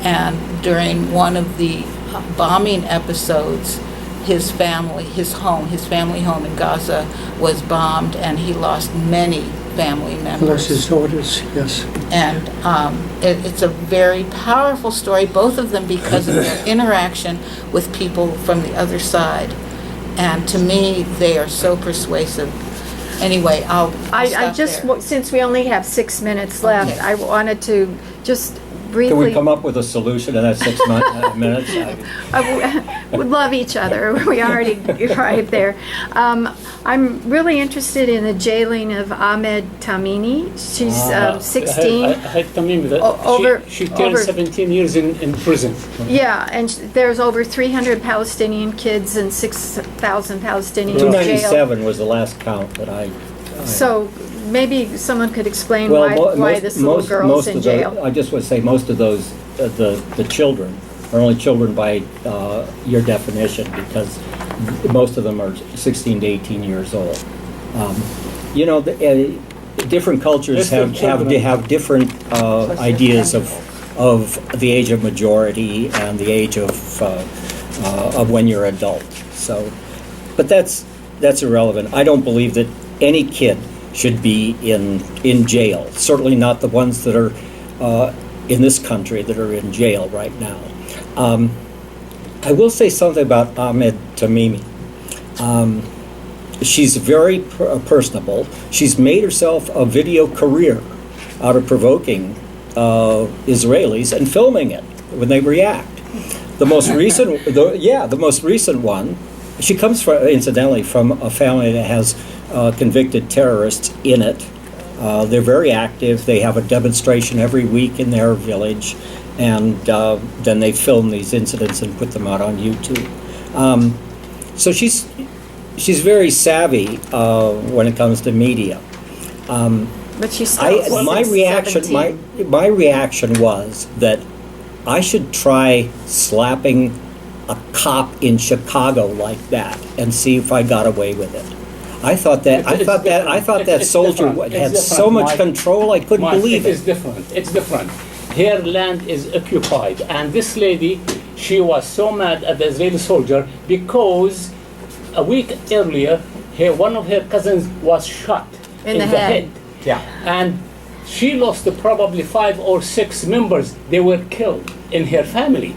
And during one of the bombing episodes, his family home in Gaza was bombed, and he lost many family members. Plus his daughters, yes. And it's a very powerful story, both of them, because of their interaction with people from the other side. And to me, they are so persuasive. Anyway, I'll I stop just, there. since we only have 6 minutes left, Okay. I wanted to just Can briefly. we come up with a solution in that 6 minutes? We love each other. We already arrived there. I'm really interested in the jailing of Ahmed Tamimi. She's 16. I had Tamim that she turned over- 17 years in prison. Yeah, and there's over 300 Palestinian kids and 6,000 Palestinians in jail. 297 was the last count that I. So maybe someone could explain Well, why this little girl's in of jail. I just would say most of those, the children are only children by your definition, because most of them are 16 to 18 years old. You know, different cultures They're still children. have different ideas of the age of majority and the age of when you're adult. So, but that's irrelevant. I don't believe that any kid should be in jail. Certainly not the ones that are in this country that are in jail right now. I will say something about Ahmed Tamimi. She's very personable. She's made herself a video career out of provoking Israelis and filming it when they react. The most recent one. She comes from, incidentally, from a family that has convicted terrorists in it. They're very active. They have a demonstration every week in their village, and then they film these incidents and put them out on YouTube. So she's very savvy when it comes to media. But she's still My reaction 17. was that I should try slapping a cop in Chicago like that and see if I got away with it. I thought that soldier had so much control, I couldn't believe it. It's different. It's different. Her land is occupied, and this lady, she was so mad at the Israeli soldier because a week earlier, one of her cousins was shot In the head. Yeah. And she lost probably 5 or 6 members. They were killed in her family,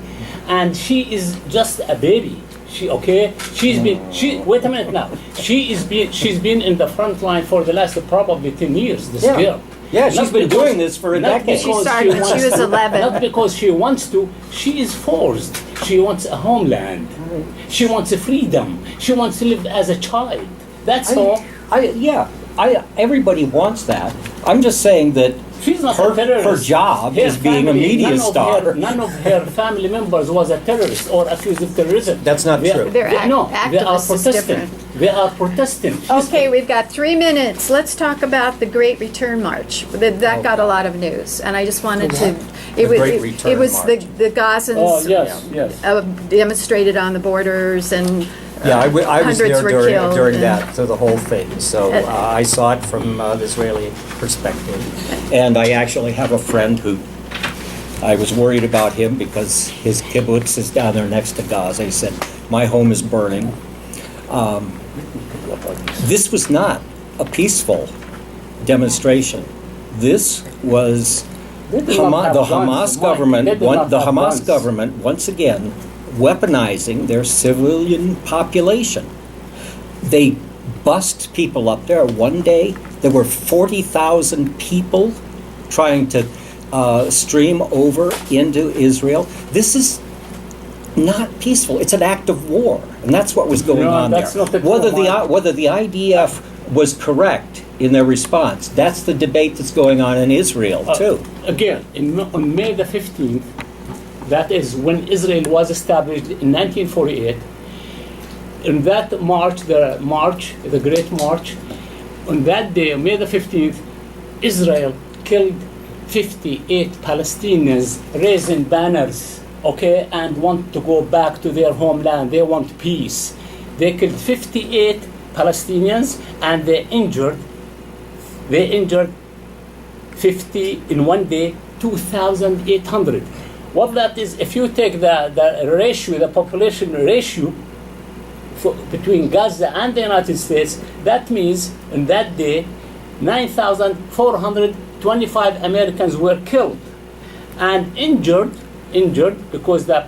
and she is just a baby. She's wait a minute now. She's been in the front line for the last probably 10 years. This girl. Yeah, she's been doing this for a decade. She started when she was 11. Not because she wants to. She is forced. She wants a homeland. She wants a freedom. She wants to live as a child. That's all. Everybody wants that. I'm just saying that She's not a terrorist. her job is being a media star. None of her family members was a terrorist or accused of terrorism. That's not true. They're They are activists is protesting. different. They are protesting. Okay, we've got 3 minutes. Let's talk about the Great Return March. That got a lot of news, and I just wanted to. It was Great Return it was March. the Gazans Oh, yes, yes. demonstrated on the borders, and Yeah, I was hundreds there were killed during and- that, through the whole thing. So I saw it from the Israeli perspective. And I actually have a friend who, I was worried about him because his kibbutz is down there next to Gaza. He said, my home is burning. This was not a peaceful demonstration. This was They did not have The guns, Hamas Mike. government, They did not the have Hamas guns. government, once again, weaponizing their civilian population. They bust people up there. One day, there were 40,000 people trying to stream over into Israel. This is not peaceful. It's an act of war, and that's what was going No, on that's there. not the Whether the IDF was correct in their response, that's the debate that's going on in Israel too. Again, on May the 15th, that is when Israel was established in 1948. In that march, the Great March, on that day, May the 15th, Israel killed 58 Palestinians raising banners, okay, and want to go back to their homeland. They want peace. They killed 58 Palestinians and they injured 50 in one day, 2,800. What that is, if you take the ratio, the population ratio between Gaza and the United States, that means in that day, 9,425 Americans were killed and injured because the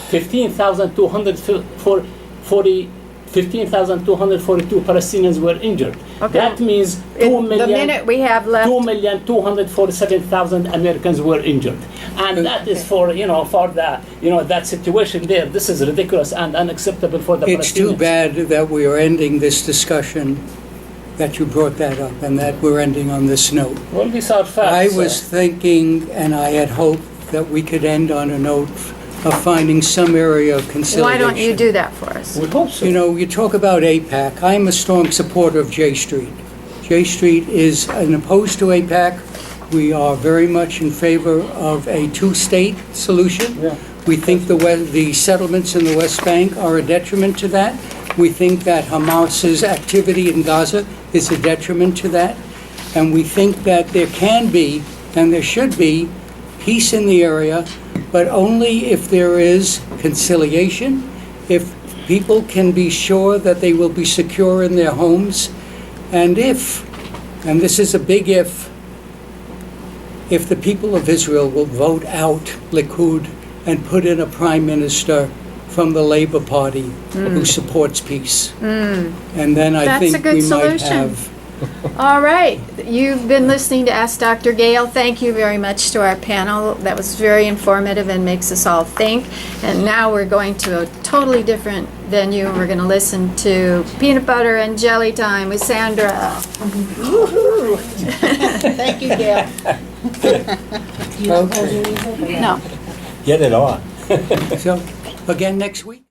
15,242 Palestinians were injured. Okay. That means In the minute we have left, 2,247,000 Americans were injured. And that is for that situation there. This is ridiculous and unacceptable for the Palestinians. It's too bad that we are ending this discussion, that you brought that up, and that we're ending on this note. Well, these are facts. I was thinking, and I had hoped that we could end on a note of finding some area of conciliation. why don't you do that for us? We hope so. You know, you talk about AIPAC. I'm a strong supporter of J Street. J Street is opposed to AIPAC. We are very much in favor of a two-state solution. Yeah. We think the settlements in the West Bank are a detriment to that. We think that Hamas's activity in Gaza is a detriment to that. And we think that there can be, and there should be, peace in the area, but only if there is conciliation, if people can be sure that they will be secure in their homes, and and this is a big if the people of Israel will vote out Likud and put in a prime minister from the Labor Party who supports peace. And then I That's a think good we might solution. have... All right, you've been listening to Ask Dr. Gayle. Thank you very much to our panel. That was very informative and makes us all think. And now we're going to a totally different venue. We're going to listen to Peanut Butter and Jelly Time with Sandra. Woo-hoo. Thank you, Gail. Okay. No. Get it on. So, again next week?